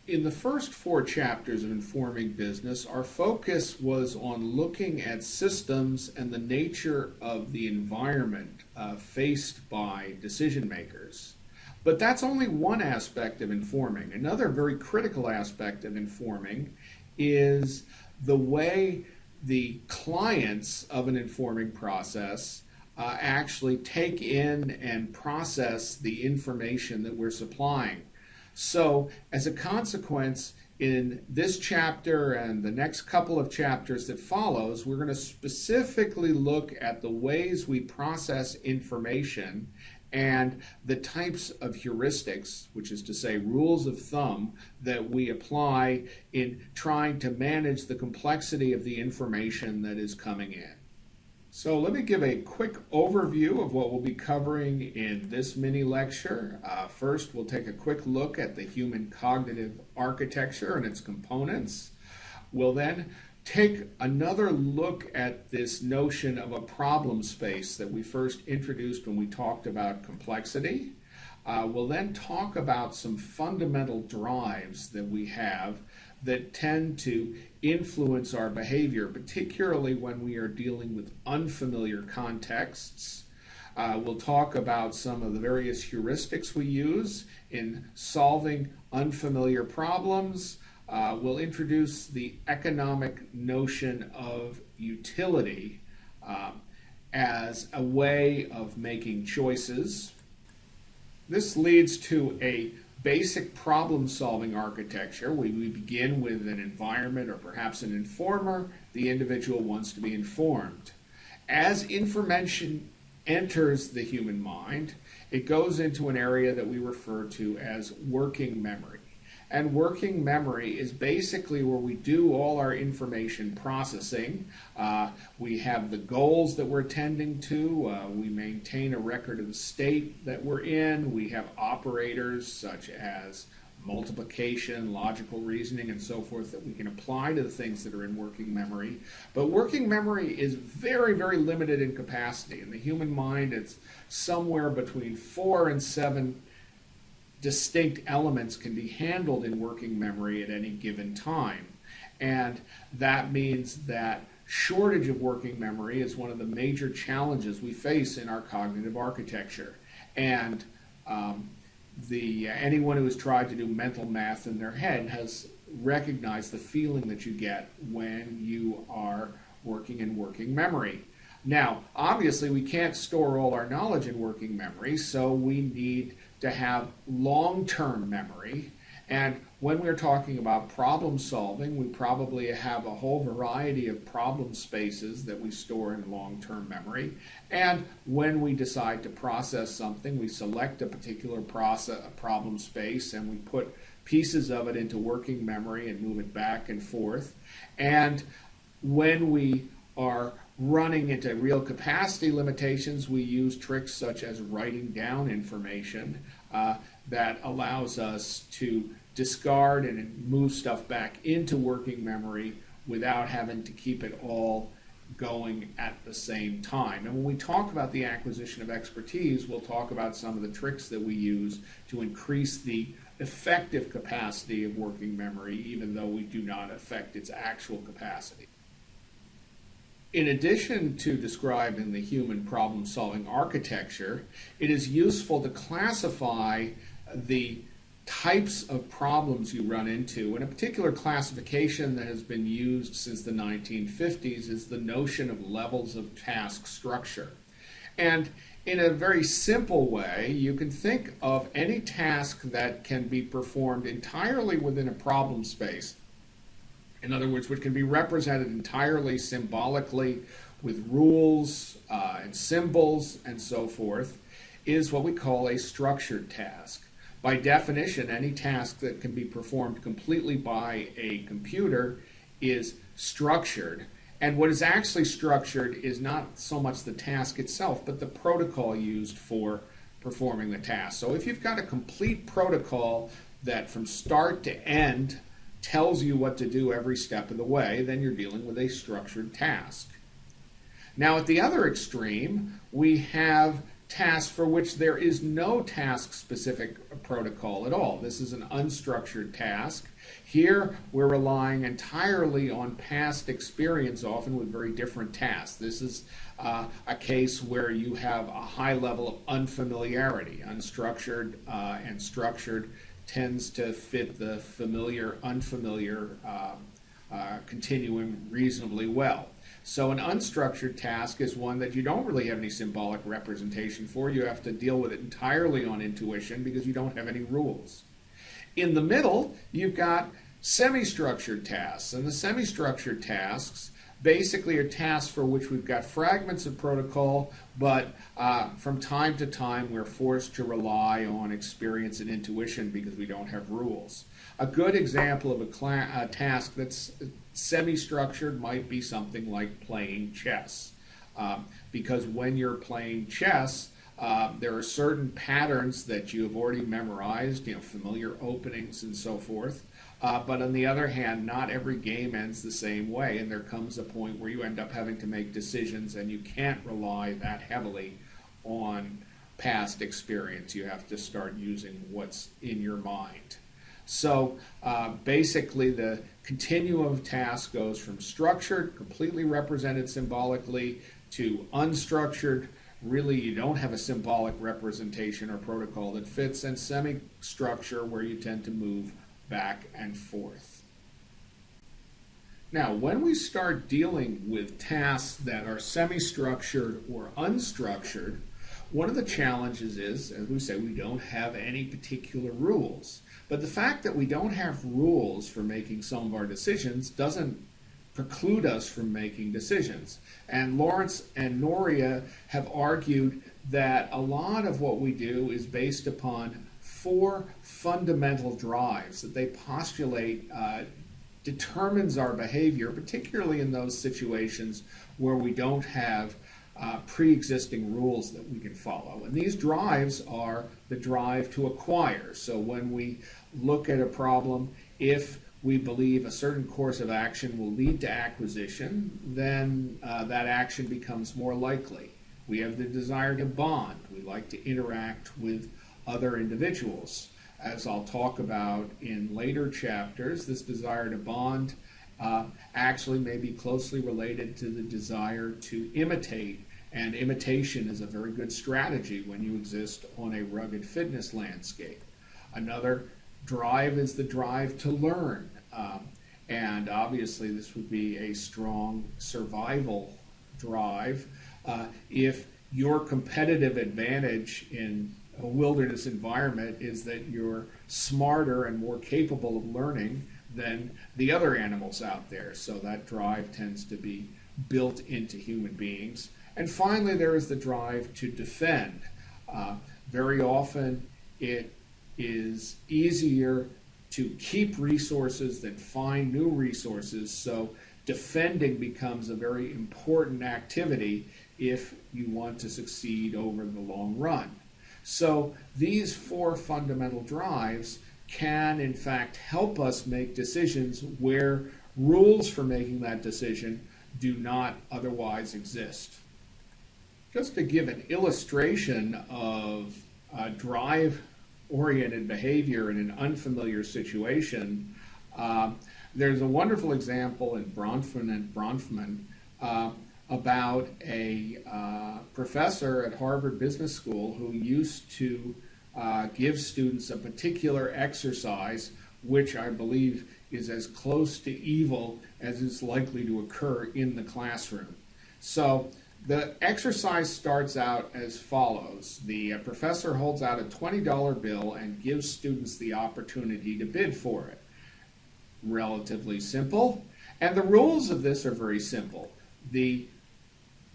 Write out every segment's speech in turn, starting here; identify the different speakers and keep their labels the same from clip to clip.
Speaker 1: In the first 4 chapters of Informing Business, our focus was on looking at systems and the nature of the environment faced by decision makers. But that's only one aspect of informing. Another very critical aspect of informing is the way the clients of an informing process actually take in and process the information that we're supplying. So as a consequence, in this chapter and the next couple of chapters that follows, we're going to specifically look at the ways we process information and the types of heuristics, which is to say rules of thumb, that we apply in trying to manage the complexity of the information that is coming in. So let me give a quick overview of what we'll be covering in this mini lecture. First, we'll take a quick look at the human cognitive architecture and its components. We'll then take another look at this notion of a problem space that we first introduced when we talked about complexity. We'll then talk about some fundamental drives that we have that tend to influence our behavior, particularly when we are dealing with unfamiliar contexts. We'll talk about some of the various heuristics we use in solving unfamiliar problems. We'll introduce the economic notion of utility as a way of making choices. This leads to a basic problem-solving architecture. We begin with an environment or perhaps an informer. The individual wants to be informed. As information enters the human mind, it goes into an area that we refer to as working memory. And working memory is basically where we do all our information processing. We have the goals that we're tending to. We maintain a record of the state that we're in. We have operators such as multiplication, logical reasoning, and so forth that we can apply to the things that are in working memory. But working memory is very, very limited in capacity. In the human mind, it's somewhere between 4 and 7 distinct elements can be handled in working memory at any given time. And that means that shortage of working memory is one of the major challenges we face in our cognitive architecture. And anyone who has tried to do mental math in their head has recognized the feeling that you get when you are working in working memory. Now, obviously, we can't store all our knowledge in working memory, so we need to have long-term memory. And when we're talking about problem solving, we probably have a whole variety of problem spaces that we store in long-term memory. And when we decide to process something, we select a particular problem space and we put pieces of it into working memory and move it back and forth. And when we are running into real capacity limitations, we use tricks such as writing down information that allows us to discard and move stuff back into working memory without having to keep it all going at the same time. And when we talk about the acquisition of expertise, we'll talk about some of the tricks that we use to increase the effective capacity of working memory, even though we do not affect its actual capacity. In addition to describing the human problem-solving architecture, it is useful to classify the types of problems you run into. And a particular classification that has been used since the 1950s is the notion of levels of task structure. And in a very simple way, you can think of any task that can be performed entirely within a problem space. In other words, which can be represented entirely symbolically with rules and symbols and so forth, is what we call a structured task. By definition, any task that can be performed completely by a computer is structured. And what is actually structured is not so much the task itself, but the protocol used for performing the task. So if you've got a complete protocol that from start to end tells you what to do every step of the way, then you're dealing with a structured task. Now at the other extreme, we have tasks for which there is no task-specific protocol at all. This is an unstructured task. Here, we're relying entirely on past experience, often with very different tasks. This is a case where you have a high level of unfamiliarity. Unstructured and structured tends to fit the familiar-unfamiliar continuum reasonably well. So an unstructured task is one that you don't really have any symbolic representation for. You have to deal with it entirely on intuition because you don't have any rules. In the middle, you've got semi-structured tasks. And the semi-structured tasks basically are tasks for which we've got fragments of protocol, but from time to time we're forced to rely on experience and intuition because we don't have rules. A good example of a task that's semi-structured might be something like playing chess. Because when you're playing chess, there are certain patterns that you have already memorized, familiar openings and so forth. But on the other hand, not every game ends the same way, and there comes a point where you end up having to make decisions and you can't rely that heavily on past experience. You have to start using what's in your mind. So basically the continuum of tasks goes from structured, completely represented symbolically, to unstructured, really you don't have a symbolic representation or protocol that fits, and semi-structure where you tend to move back and forth. Now, when we start dealing with tasks that are semi-structured or unstructured, one of the challenges is, as we say, we don't have any particular rules. But the fact that we don't have rules for making some of our decisions doesn't preclude us from making decisions. And Lawrence and Noria have argued that a lot of what we do is based upon 4 fundamental drives that they postulate determines our behavior, particularly in those situations where we don't have pre-existing rules that we can follow. And these drives are the drive to acquire. So when we look at a problem, if we believe a certain course of action will lead to acquisition, then that action becomes more likely. We have the desire to bond. We like to interact with other individuals. As I'll talk about in later chapters, this desire to bond actually may be closely related to the desire to imitate, and imitation is a very good strategy when you exist on a rugged fitness landscape. Another drive is the drive to learn, and obviously this would be a strong survival drive. If your competitive advantage in a wilderness environment is that you're smarter and more capable of learning than the other animals out there. So that drive tends to be built into human beings. And finally, there is the drive to defend. Very often, it is easier to keep resources than find new resources. So defending becomes a very important activity if you want to succeed over the long run. So these 4 fundamental drives can, in fact, help us make decisions where rules for making that decision do not otherwise exist. Just to give an illustration of drive-oriented behavior in an unfamiliar situation, there's a wonderful example in Bronfman about a professor at Harvard Business School who used to give students a particular exercise which I believe is as close to evil as is likely to occur in the classroom. So the exercise starts out as follows. The professor holds out a $20 bill and gives students the opportunity to bid for it. Relatively simple. And the rules of this are very simple. The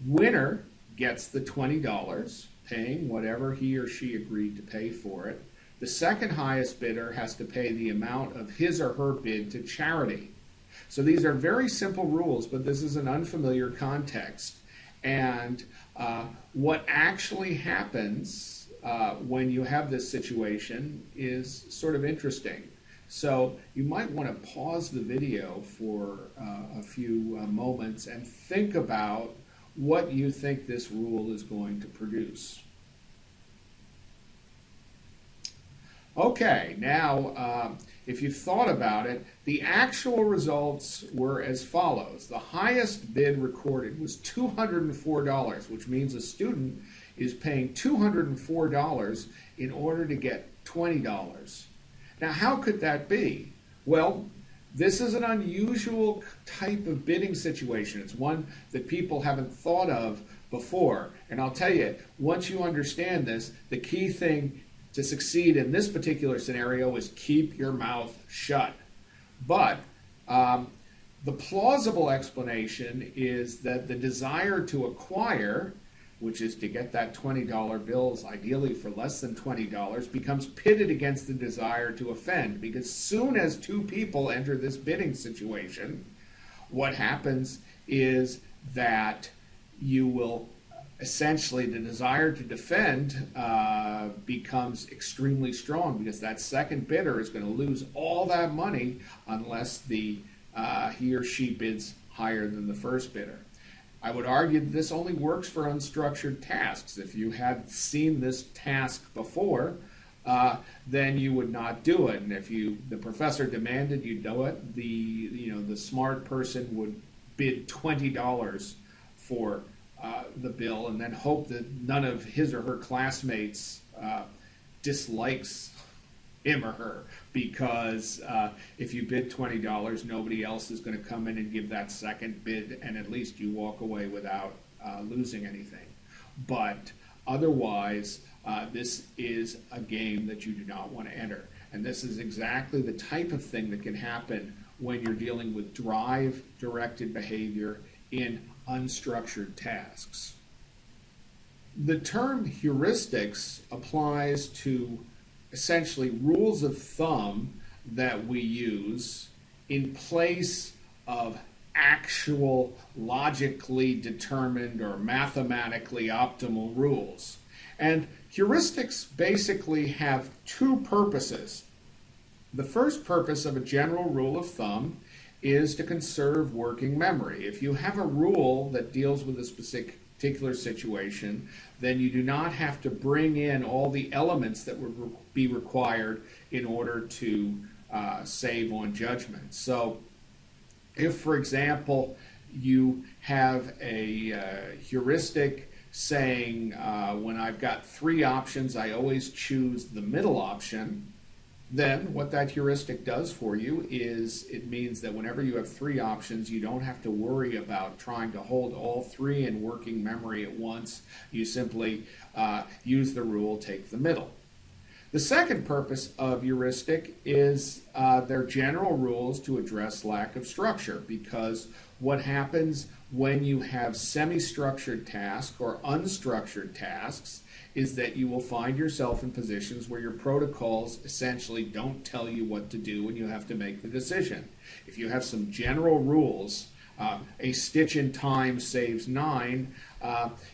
Speaker 1: winner gets the $20, paying whatever he or she agreed to pay for it. The second highest bidder has to pay the amount of his or her bid to charity. So these are very simple rules, but this is an unfamiliar context. And what actually happens when you have this situation is sort of interesting. So you might want to pause the video for a few moments and think about what you think this rule is going to produce. Okay, now if you thought about it, the actual results were as follows. The highest bid recorded was $204, which means a student is paying $204 in order to get $20. Now, how could that be? Well, this is an unusual type of bidding situation. It's one that people haven't thought of before. And I'll tell you, once you understand this, the key thing to succeed in this particular scenario is keep your mouth shut. But the plausible explanation is that the desire to acquire, which is to get that $20 bills ideally for less than $20, becomes pitted against the desire to offend, because soon as two people enter this bidding situation, what happens is that you will essentially, the desire to defend becomes extremely strong, because that second bidder is going to lose all that money unless he or she bids higher than the first bidder. I would argue that this only works for unstructured tasks. If you had seen this task before, then you would not do it. And if the professor demanded you do it, the smart person would bid $20 for the bill, and then hope that none of his or her classmates dislikes him or her, because if you bid $20, nobody else is going to come in and give that second bid, and at least you walk away without losing anything. But otherwise, this is a game that you do not want to enter. And this is exactly the type of thing that can happen when you're dealing with drive-directed behavior in unstructured tasks. The term heuristics applies to essentially rules of thumb that we use in place of actual logically determined or mathematically optimal rules. And heuristics basically have two purposes. The first purpose of a general rule of thumb is to conserve working memory. If you have a rule that deals with a particular situation, then you do not have to bring in all the elements that would be required in order to save on judgment. So if, for example, you have a heuristic saying, when I've got three options, I always choose the middle option, then what that heuristic does for you is it means that whenever you have three options, you don't have to worry about trying to hold all three in working memory at once. You simply use the rule, take the middle. The second purpose of heuristic is they're general rules to address lack of structure, because what happens when you have semi-structured tasks or unstructured tasks is that you will find yourself in positions where your protocols essentially don't tell you what to do and you have to make the decision. If you have some general rules, a stitch in time saves 9,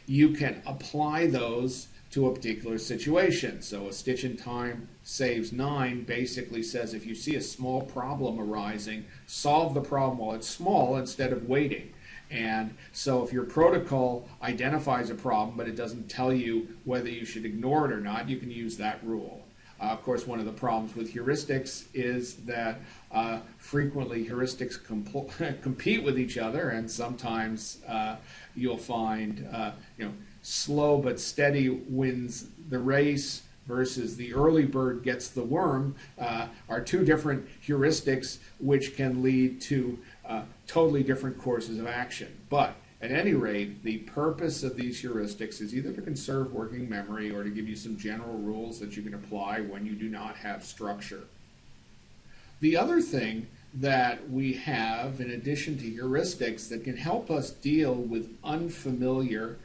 Speaker 1: you can apply those to a particular situation. So a stitch in time saves 9 basically says if you see a small problem arising, solve the problem while it's small instead of waiting. And so if your protocol identifies a problem but it doesn't tell you whether you should ignore it or not, you can use that rule. Of course, one of the problems with heuristics is that frequently heuristics compete with each other, and sometimes you'll find slow but steady wins the race versus the early bird gets the worm are two different heuristics which can lead to totally different courses of action. But at any rate, the purpose of these heuristics is either to conserve working memory or to give you some general rules that you can apply when you do not have structure. The other thing that we have, in addition to heuristics, that can help us deal with unfamiliar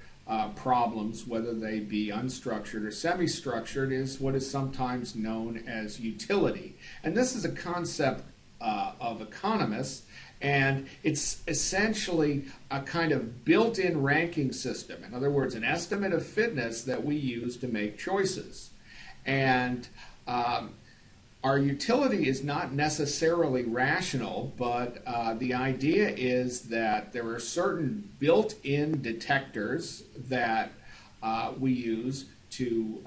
Speaker 1: problems, whether they be unstructured or semi-structured, is what is sometimes known as utility. And this is a concept of economists, and it's essentially a kind of built-in ranking system. In other words, an estimate of fitness that we use to make choices. And our utility is not necessarily rational, but the idea is that there are certain built-in detectors that we use to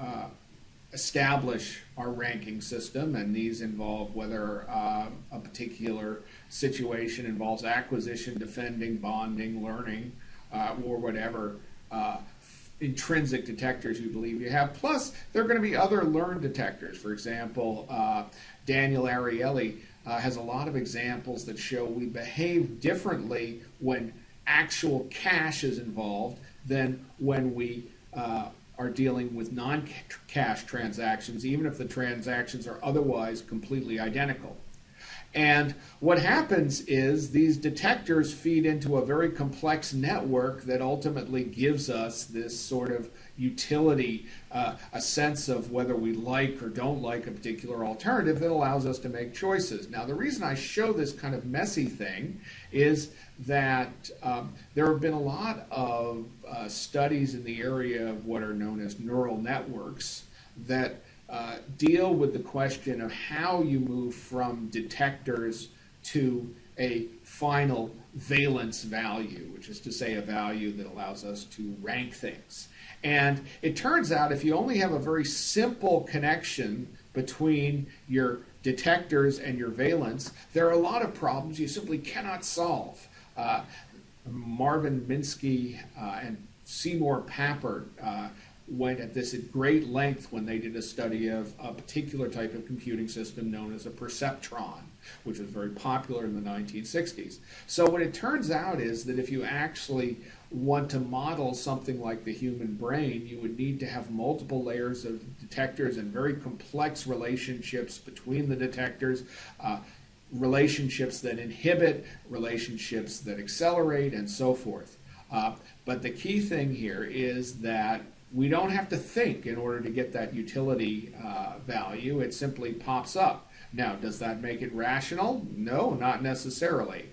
Speaker 1: establish our ranking system, and these involve whether a particular situation involves acquisition, defending, bonding, learning, or whatever intrinsic detectors you believe you have. Plus, there are going to be other learned detectors. For example, Daniel Ariely has a lot of examples that show we behave differently when actual cash is involved than when we are dealing with non-cash transactions, even if the transactions are otherwise completely identical. And what happens is these detectors feed into a very complex network that ultimately gives us this sort of utility, a sense of whether we like or don't like a particular alternative that allows us to make choices. Now, the reason I show this kind of messy thing is that there have been a lot of studies in the area of what are known as neural networks that deal with the question of how you move from detectors to a final valence value, which is to say a value that allows us to rank things. And it turns out if you only have a very simple connection between your detectors and your valence, there are a lot of problems you simply cannot solve. Marvin Minsky and Seymour Papert went at this at great length when they did a study of a particular type of computing system known as a perceptron, which was very popular in the 1960s. So what it turns out is that if you actually want to model something like the human brain, you would need to have multiple layers of detectors and very complex relationships between the detectors, relationships that inhibit, relationships that accelerate, and so forth. But the key thing here is that we don't have to think in order to get that utility value. It simply pops up. Now, does that make it rational? No, not necessarily.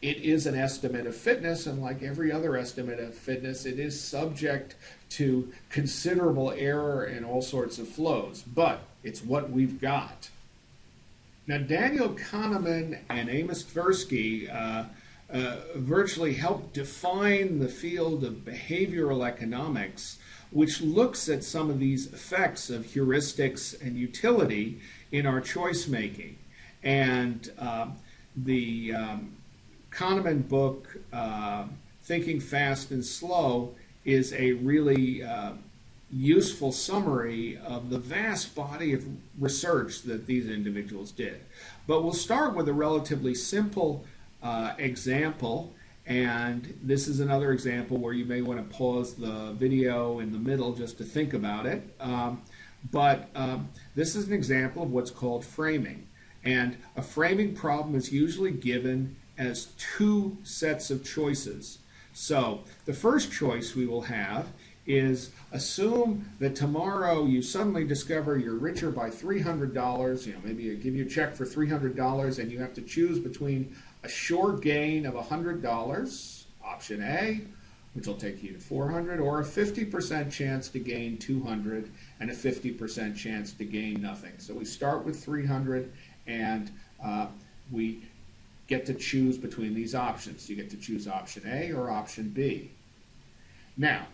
Speaker 1: It is an estimate of fitness, and like every other estimate of fitness, it is subject to considerable error and all sorts of flows, but it's what we've got. Now, Daniel Kahneman and Amos Tversky virtually helped define the field of behavioral economics, which looks at some of these effects of heuristics and utility in our choice making. And the Kahneman book, Thinking Fast and Slow, is a really useful summary of the vast body of research that these individuals did. But we'll start with a relatively simple example. And this is another example where you may want to pause the video in the middle just to think about it. But this is an example of what's called framing. And a framing problem is usually given as two sets of choices. So the first choice we will have is assume that tomorrow you suddenly discover you're richer by $300. Maybe I give you a check for $300 and you have to choose between a sure gain of $100, option A, which will take you to $400, or a 50% chance to gain $200 and a 50% chance to gain nothing. So we start with $300 and we get to choose between these options. You get to choose option A or option B. Now,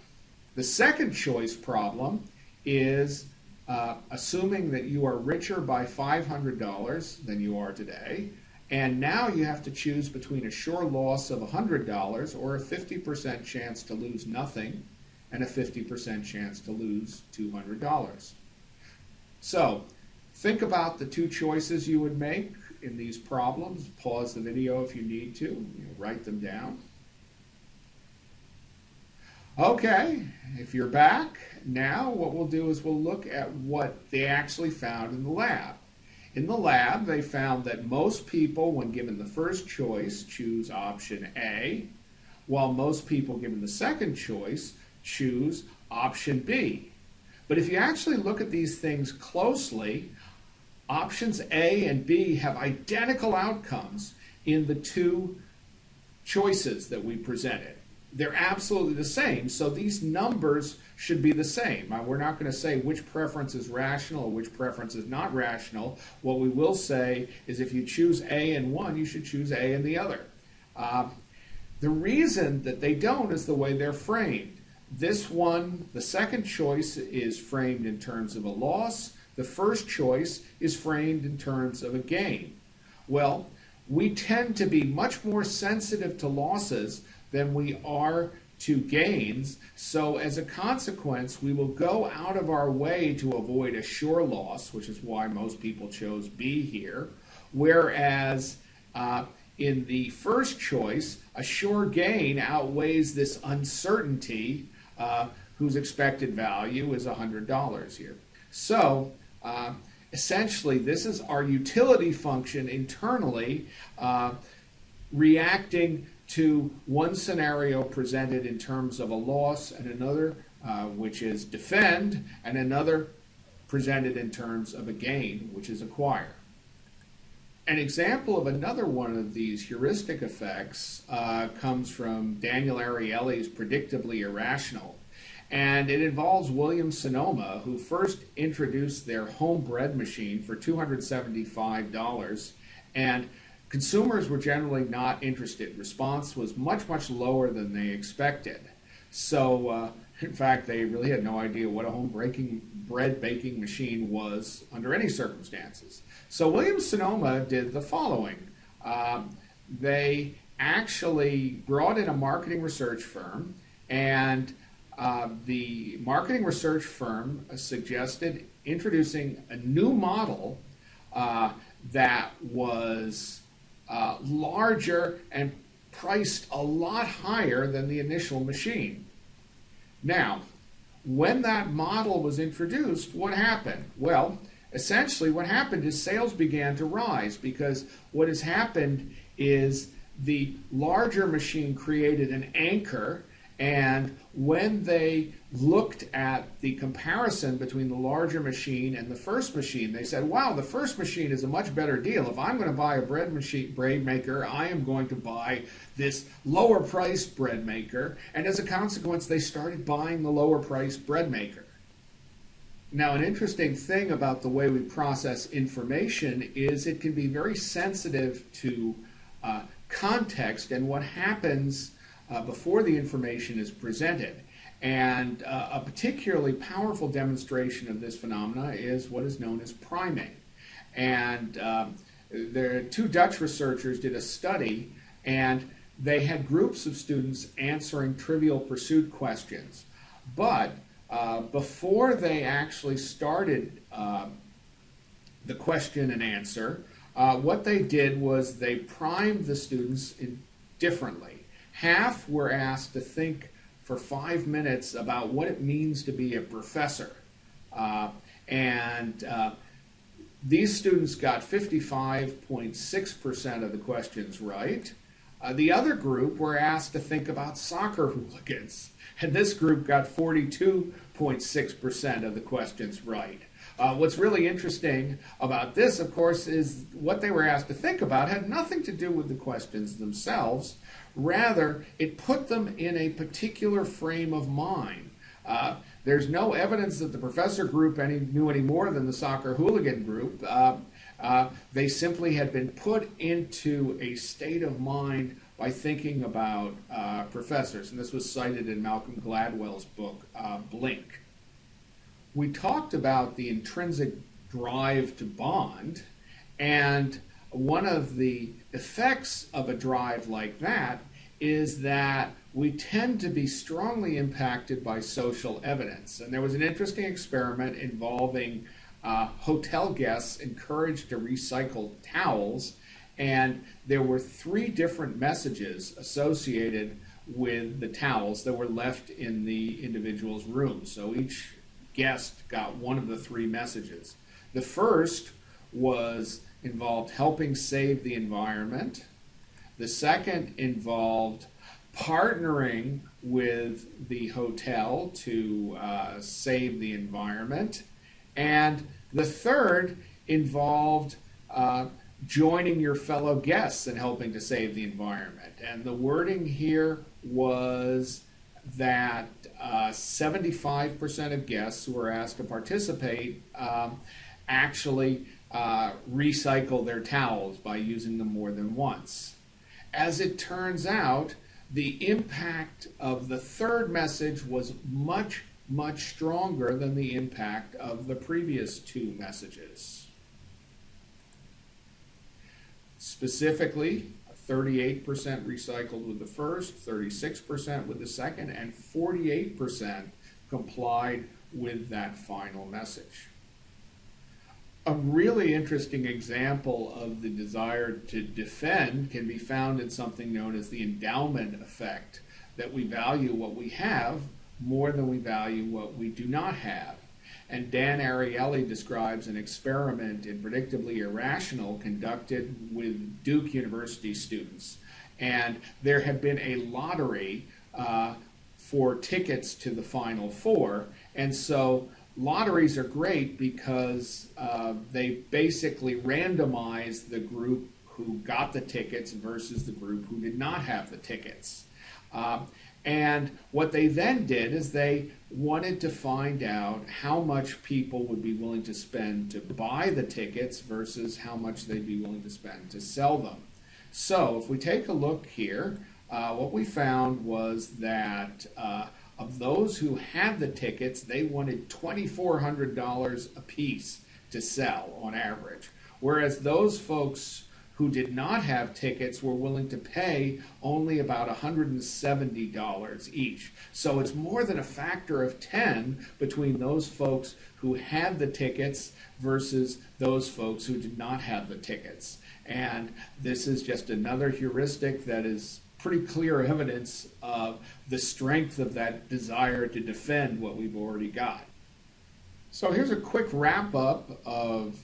Speaker 1: the second choice problem is assuming that you are richer by $500 than you are today, and now you have to choose between a sure loss of $100 or a 50% chance to lose nothing and a 50% chance to lose $200. So think about the two choices you would make in these problems. Pause the video if you need to. Write them down. Okay, if you're back, now what we'll do is we'll look at what they actually found in the lab. In the lab, they found that most people, when given the first choice, choose option A, while most people given the second choice choose option B. But if you actually look at these things closely, options A and B have identical outcomes in the two choices that we presented. They're absolutely the same, so these numbers should be the same. We're not going to say which preference is rational or which preference is not rational. What we will say is if you choose A in one, you should choose A in the other. The reason that they don't is the way they're framed. This one, the second choice is framed in terms of a loss. The first choice is framed in terms of a gain. Well, we tend to be much more sensitive to losses than we are to gains. So as a consequence, we will go out of our way to avoid a sure loss, which is why most people chose B here. Whereas in the first choice, a sure gain outweighs this uncertainty whose expected value is $100 here. So essentially, this is our utility function internally reacting to one scenario presented in terms of a loss and another, which is defend, and another presented in terms of a gain, which is acquire. An example of another one of these heuristic effects comes from Daniel Ariely's Predictably Irrational. And it involves William Sonoma, who first introduced their home bread machine for $275, and consumers were generally not interested. Response was much, much lower than they expected. So, in fact, they really had no idea what a home bread baking machine was under any circumstances. So William Sonoma did the following. They actually brought in a marketing research firm, and the marketing research firm suggested introducing a new model that was larger and priced a lot higher than the initial machine. Now, when that model was introduced, what happened? Well, essentially what happened is sales began to rise, because what has happened is the larger machine created an anchor, and when they looked at the comparison between the larger machine and the first machine, they said, wow, the first machine is a much better deal. If I'm going to buy a bread maker, I am going to buy this lower priced bread maker. And as a consequence, they started buying the lower priced bread maker. Now, an interesting thing about the way we process information is it can be very sensitive to context and what happens before the information is presented. And a particularly powerful demonstration of this phenomena is what is known as priming. And two Dutch researchers did a study, and they had groups of students answering Trivial Pursuit questions. But before they actually started the question and answer, what they did was they primed the students differently. Half were asked to think for 5 minutes about what it means to be a professor. These students got 55.6% of the questions right. The other group were asked to think about soccer hooligans, and this group got 42.6% of the questions right. What's really interesting about this, of course, is what they were asked to think about had nothing to do with the questions themselves. Rather, it put them in a particular frame of mind. There's no evidence that the professor group knew any more than the soccer hooligan group. They simply had been put into a state of mind by thinking about professors. And this was cited in Malcolm Gladwell's book, Blink. We talked about the intrinsic drive to bond, and one of the effects of a drive like that is that we tend to be strongly impacted by social evidence. And there was an interesting experiment involving hotel guests encouraged to recycle towels, and there were 3 different messages associated with the towels that were left in the individual's room. So each guest got one of the 3 messages. The first involved helping save the environment. The second involved partnering with the hotel to save the environment. And the third involved joining your fellow guests in helping to save the environment. And the wording here was that 75% of guests who were asked to participate actually recycle their towels by using them more than once. As it turns out, the impact of the third message was much, much stronger than the impact of the previous two messages. Specifically, 38% recycled with the first, 36% with the second, and 48% complied with that final message. A really interesting example of the desire to defend can be found in something known as the endowment effect, that we value what we have more than we value what we do not have. And Dan Ariely describes an experiment in Predictably Irrational conducted with Duke University students. And there had been a lottery for tickets to the Final Four. And so lotteries are great because they basically randomize the group who got the tickets versus the group who did not have the tickets. And what they then did is they wanted to find out how much people would be willing to spend to buy the tickets versus how much they'd be willing to spend to sell them. So if we take a look here, what we found was that of those who had the tickets, they wanted $2,400 a piece to sell on average, whereas those folks who did not have tickets were willing to pay only about $170 each. So it's more than a factor of 10 between those folks who had the tickets versus those folks who did not have the tickets. And this is just another heuristic that is pretty clear evidence of the strength of that desire to defend what we've already got. So here's a quick wrap up of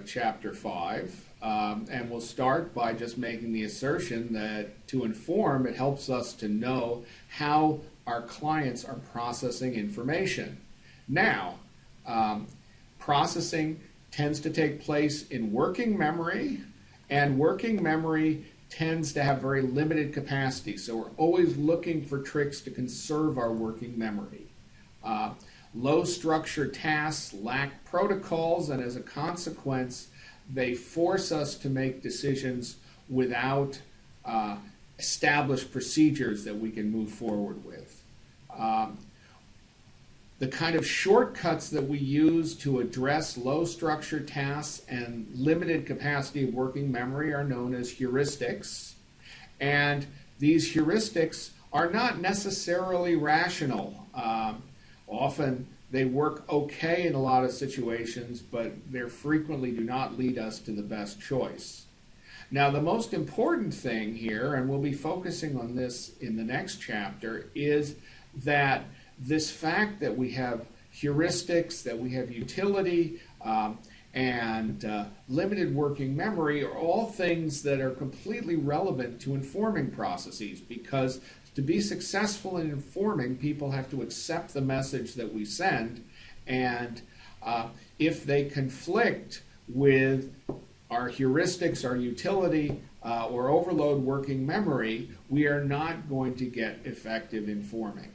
Speaker 1: Chapter 5. And we'll start by just making the assertion that to inform, it helps us to know how our clients are processing information. Now, processing tends to take place in working memory, and working memory tends to have very limited capacity. So we're always looking for tricks to conserve our working memory. Low structure tasks lack protocols, and as a consequence, they force us to make decisions without established procedures that we can move forward with. The kind of shortcuts that we use to address low structure tasks and limited capacity of working memory are known as heuristics. And these heuristics are not necessarily rational. Often they work okay in a lot of situations, but they frequently do not lead us to the best choice. Now, the most important thing here, and we'll be focusing on this in the next chapter, is that this fact that we have heuristics, that we have utility, and limited working memory are all things that are completely relevant to informing processes, because to be successful in informing, people have to accept the message that we send, and if they conflict with our heuristics, our utility, or overload working memory, we are not going to get effective informing.